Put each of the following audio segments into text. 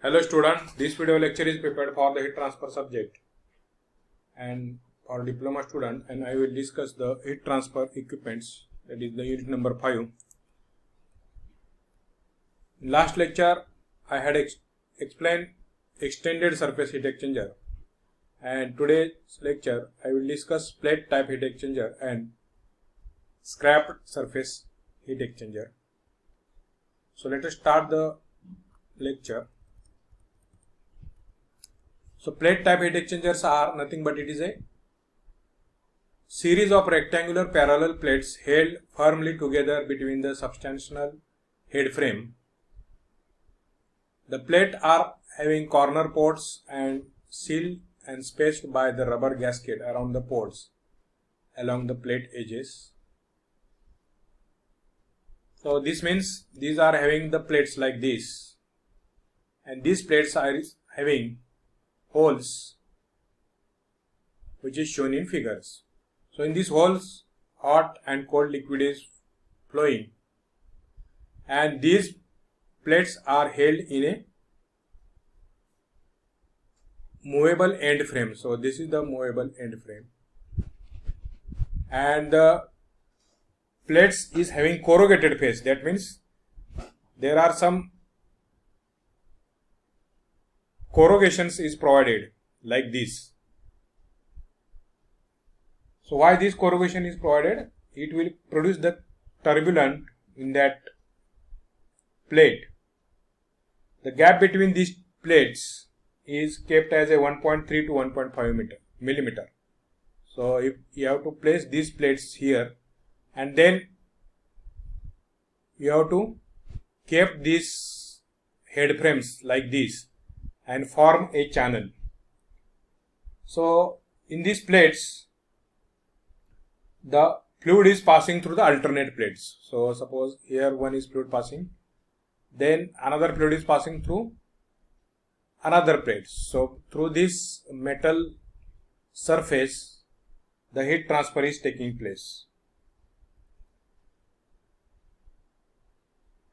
Hello students, this video lecture is prepared for the heat transfer subject and for diploma student, and I will discuss the heat transfer equipments, that is the unit number 5. In last lecture I had explained extended surface heat exchanger, and today's lecture I will discuss plate type heat exchanger and scrapped surface heat exchanger. So let us start the lecture. So plate type heat exchangers are nothing but it is a series of rectangular parallel plates held firmly together between the substantial head frame. The plates are having corner ports and sealed and spaced by the rubber gasket around the ports along the plate edges. So this means these are having the plates like this, and these plates are having holes which is shown in figures. So in these holes hot and cold liquid is flowing, and these plates are held in a movable end frame. So this is the movable end frame, and the plates is having corrugated face. That means there are some corrugations is provided like this. So why this corrugation is provided? It will produce the turbulence in that plate. The gap between these plates is kept as a 1.3 to 1.5 millimeter. So if you have to place these plates here, and then you have to keep these head frames like this and form a channel. So in these plates the fluid is passing through the alternate plates. So suppose here one is fluid passing, then another fluid is passing through another plate. So through this metal surface the heat transfer is taking place,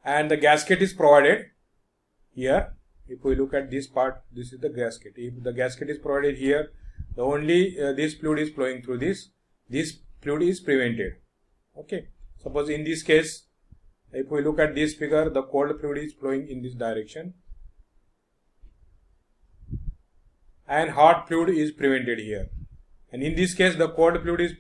and the gasket is provided here. If we look at this part, this is the gasket. If the gasket is provided here, the only this fluid is flowing through this fluid is prevented. Okay, suppose in this case, if we look at this figure, the cold fluid is flowing in this direction and hot fluid is prevented here, and in this case the cold fluid is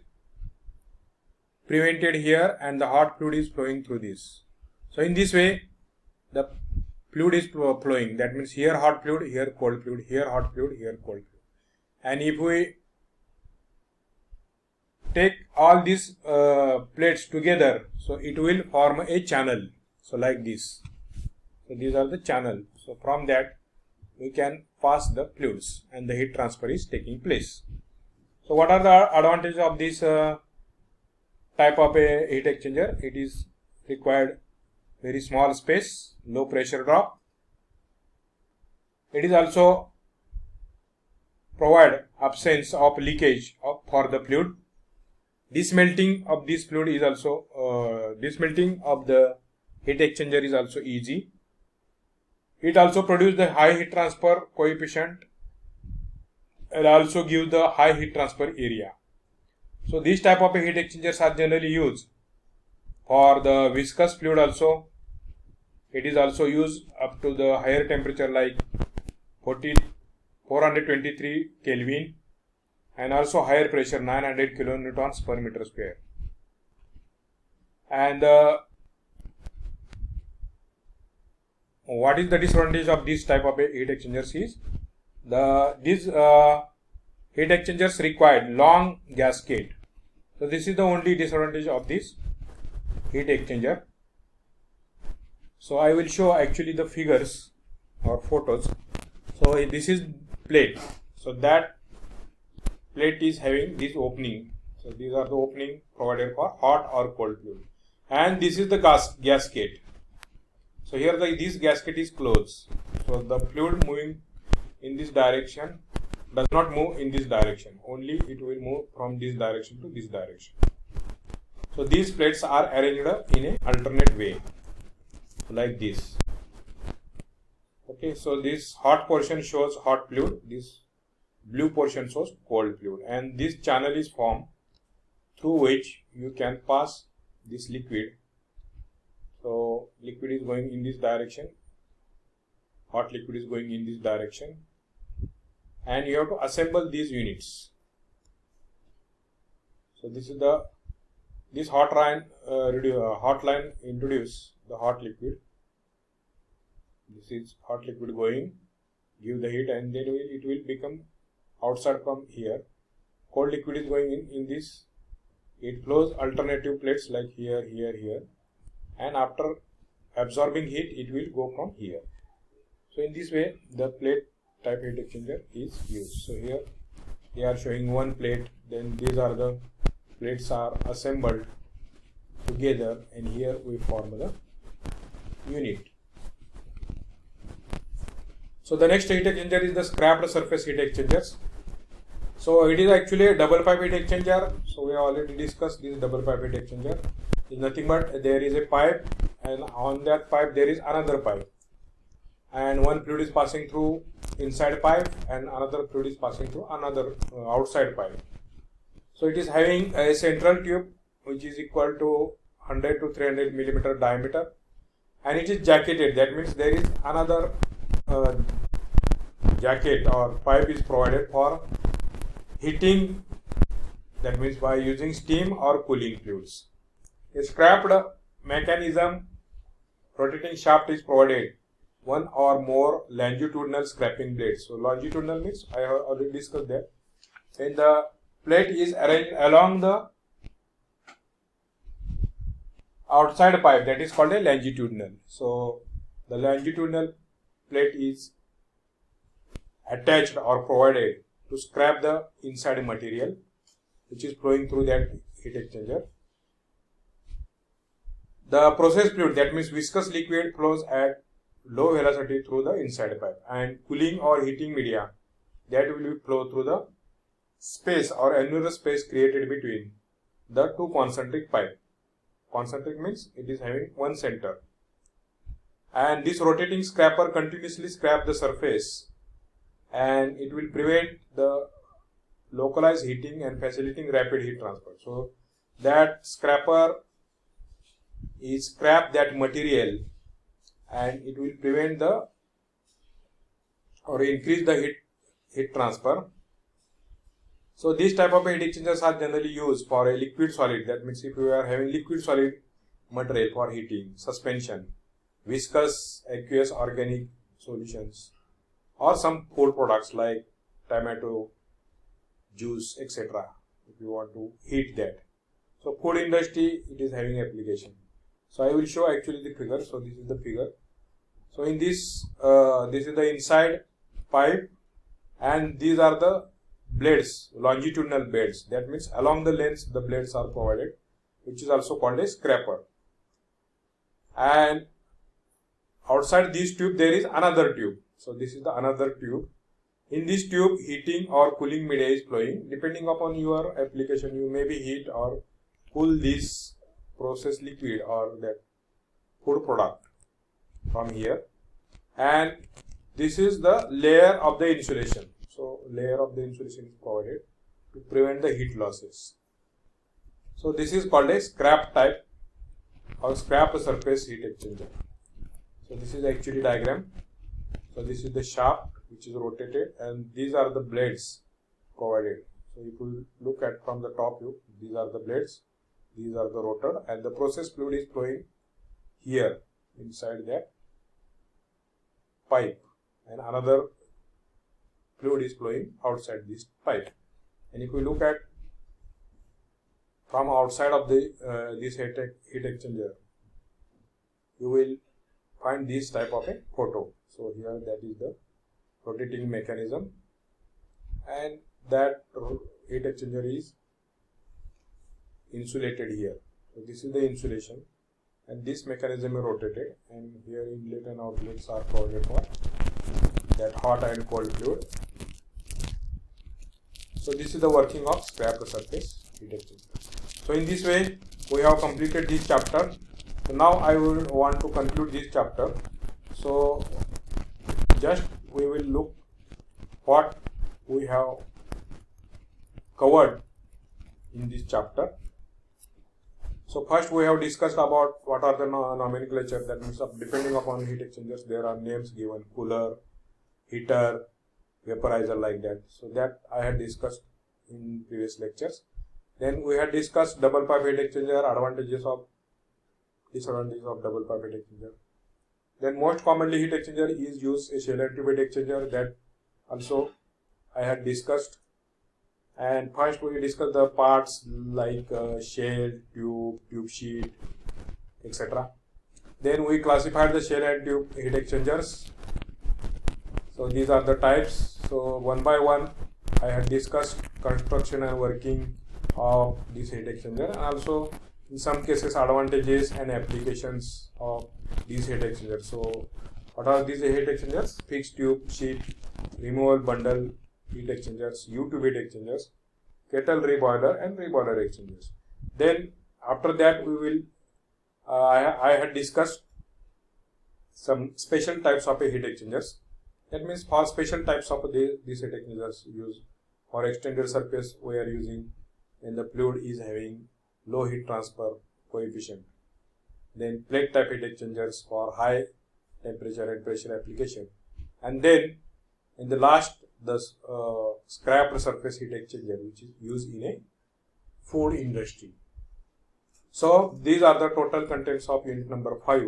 prevented here and the hot fluid is flowing through this. So in this way the fluid is flowing. That means here hot fluid, here cold fluid, here hot fluid, here cold fluid. And if we take all these plates together, so it will form a channel. So like this. So these are the channel. So from that we can pass the fluids and the heat transfer is taking place. So what are the advantages of this type of a heat exchanger? It is required very small space, low pressure drop. It is also provide absence of leakage for the fluid. Dismelting of this fluid is also dismelting of the heat exchanger is also easy. It also produces the high heat transfer coefficient and also give the high heat transfer area. So these type of heat exchangers are generally used for the viscous fluid also. It is also used up to the higher temperature like 423 Kelvin, and also higher pressure 900 kilonewtons per meter square. And what is the disadvantage of this type of heat exchangers is these heat exchangers required long gasket. So this is the only disadvantage of this heat exchanger. So I will show actually the figures or photos. So this is plate. So that plate is having this opening. So these are the opening provided for hot or cold fluid. And this is the gasket. So here this gasket is closed. So the fluid moving in this direction does not move in this direction. Only it will move from this direction to this direction. So these plates are arranged in an alternate way like this. Okay, so this hot portion shows hot fluid, this blue portion shows cold fluid, and this channel is formed through which you can pass this liquid. So liquid is going in this direction, hot liquid is going in this direction, and you have to assemble these units. So this is this hot line introduce the hot liquid. This is hot liquid going, give the heat, and then it will become outside from here. Cold liquid is going in this. It flows alternative plates like here, here, here, and after absorbing heat, it will go from here. So in this way, the plate type heat exchanger is used. So here they are showing one plate. Then these are the plates are assembled together, and here we form the unit. So the next heat exchanger is the scrapped surface heat exchangers. So it is actually a double pipe heat exchanger. So we have already discussed this double pipe heat exchanger. It's nothing but there is a pipe, and on that pipe there is another pipe, and one fluid is passing through inside pipe and another fluid is passing through another outside pipe. So it is having a central tube which is equal to 100 to 300 millimeter diameter, and it is jacketed. That means there is another jacket or pipe is provided for heating, that means by using steam or cooling fluids. A scrapped mechanism rotating shaft is provided, one or more longitudinal scraping blades. So longitudinal means I have already discussed that. And the plate is arranged along the outside pipe, that is called a longitudinal. So the longitudinal plate is attached or provided to scrap the inside material which is flowing through that heat exchanger. The process fluid, that means viscous liquid, flows at low velocity through the inside pipe, and cooling or heating media, that will flow through the space or annular space created between the two concentric pipe. Concentric means it is having one center, and this rotating scraper continuously scraps the surface, and it will prevent the localized heating and facilitating rapid heat transfer. So that scraper is scrap that material, and it will prevent the or increase the heat transfer. So these type of heat exchangers are generally used for a liquid solid. That means if you are having liquid solid material for heating, suspension, viscous, aqueous, organic solutions, or some food products like tomato juice, etc. if you want to heat that. So food industry, it is having application. So I will show actually the figure. So this is the figure. So in this, this is the inside pipe, and these are the blades, longitudinal blades. That means along the length the blades are provided, which is also called a scraper. And outside this tube there is another tube. So this is the another tube. In this tube, heating or cooling media is flowing. Depending upon your application, you may be heat or cool this process liquid or that food product from here. And this is the layer of the insulation. So layer of the insulation is provided to prevent the heat losses. So this is called a scrap type or scrap surface heat exchanger. So this is actually diagram. So this is the shaft which is rotated, and these are the blades provided. So if you look at from the top view, these are the blades, these are the rotor, and the process fluid is flowing here inside that pipe, and another fluid is flowing outside this pipe. And if you look at from outside of the this heat exchanger, you will find this type of a photo. So here that is the rotating mechanism, and that heat exchanger is insulated here. So this is the insulation, and this mechanism is rotated, and here inlet and outlets are provided for that hot and cold fluid. So this is the working of scrap surface heat exchanger. So in this way we have completed this chapter. So now I will want to conclude this chapter. So just we will look what we have covered in this chapter. So first we have discussed about what are the nomenclature, that means depending upon heat exchangers there are names given: cooler, heater, vaporizer, like that. So that I had discussed in previous lectures. Then we had discussed double pipe heat exchanger, advantages of disadvantages of double pipe heat exchanger. Then most commonly heat exchanger is used a shell and tube heat exchanger, that also I had discussed. And first we discussed the parts like shell, tube sheet, etc. Then we classified the shell and tube heat exchangers. So these are the types. So one by one I had discussed construction and working of this heat exchanger, and also in some cases advantages and applications of these heat exchangers. So what are these heat exchangers? Fixed tube sheet, removal bundle heat exchangers, U-tube heat exchangers, kettle reboiler and reboiler exchangers. Then after that we will I had discussed some special types of heat exchangers. That means for special types of these heat exchangers used for extended surface we are using when the fluid is having low heat transfer coefficient. Then plate type heat exchangers for high temperature and pressure application. And then in the last, the scrap surface heat exchanger, which is used in a food industry. So these are the total contents of unit number 5.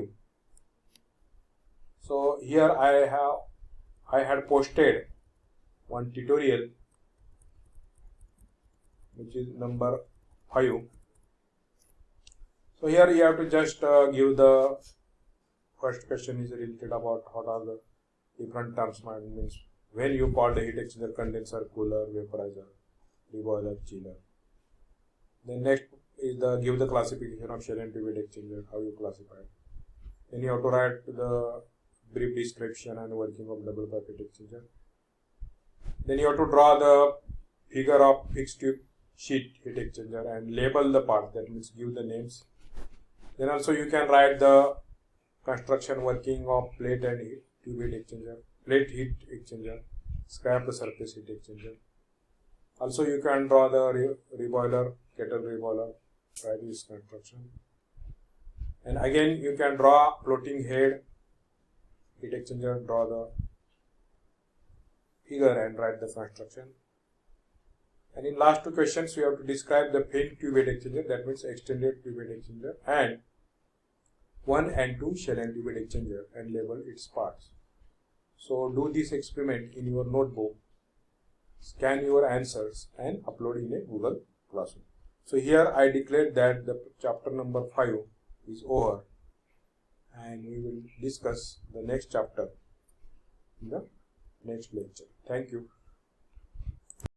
So here I had posted one tutorial which is number 5. So here you have to just give the first question is related about what are the different terms, means when you call the heat exchanger, condenser, cooler, vaporizer, reboiler, chiller. Then next is give the classification of shell and tube heat exchanger, how you classify it. Then you have to write the brief description and working of double pipe heat exchanger. Then you have to draw the figure of fixed tube sheet heat exchanger and label the part, that means give the names. Then also you can write the construction working of plate and tube heat exchanger, plate heat exchanger, scrap the surface heat exchanger. Also you can draw the reboiler, kettle reboiler, write this construction. And again you can draw floating head heat exchanger, draw the figure and write the construction. And in last two questions, we have to describe the fin tube heat exchanger, that means extended tube heat exchanger, and 1 and 2 shell and tube heat exchanger, and label its parts. So do this experiment in your notebook, scan your answers and upload in a Google Classroom. So here I declared that the chapter number 5 is over, and we will discuss the next chapter in the next lecture. Thank you.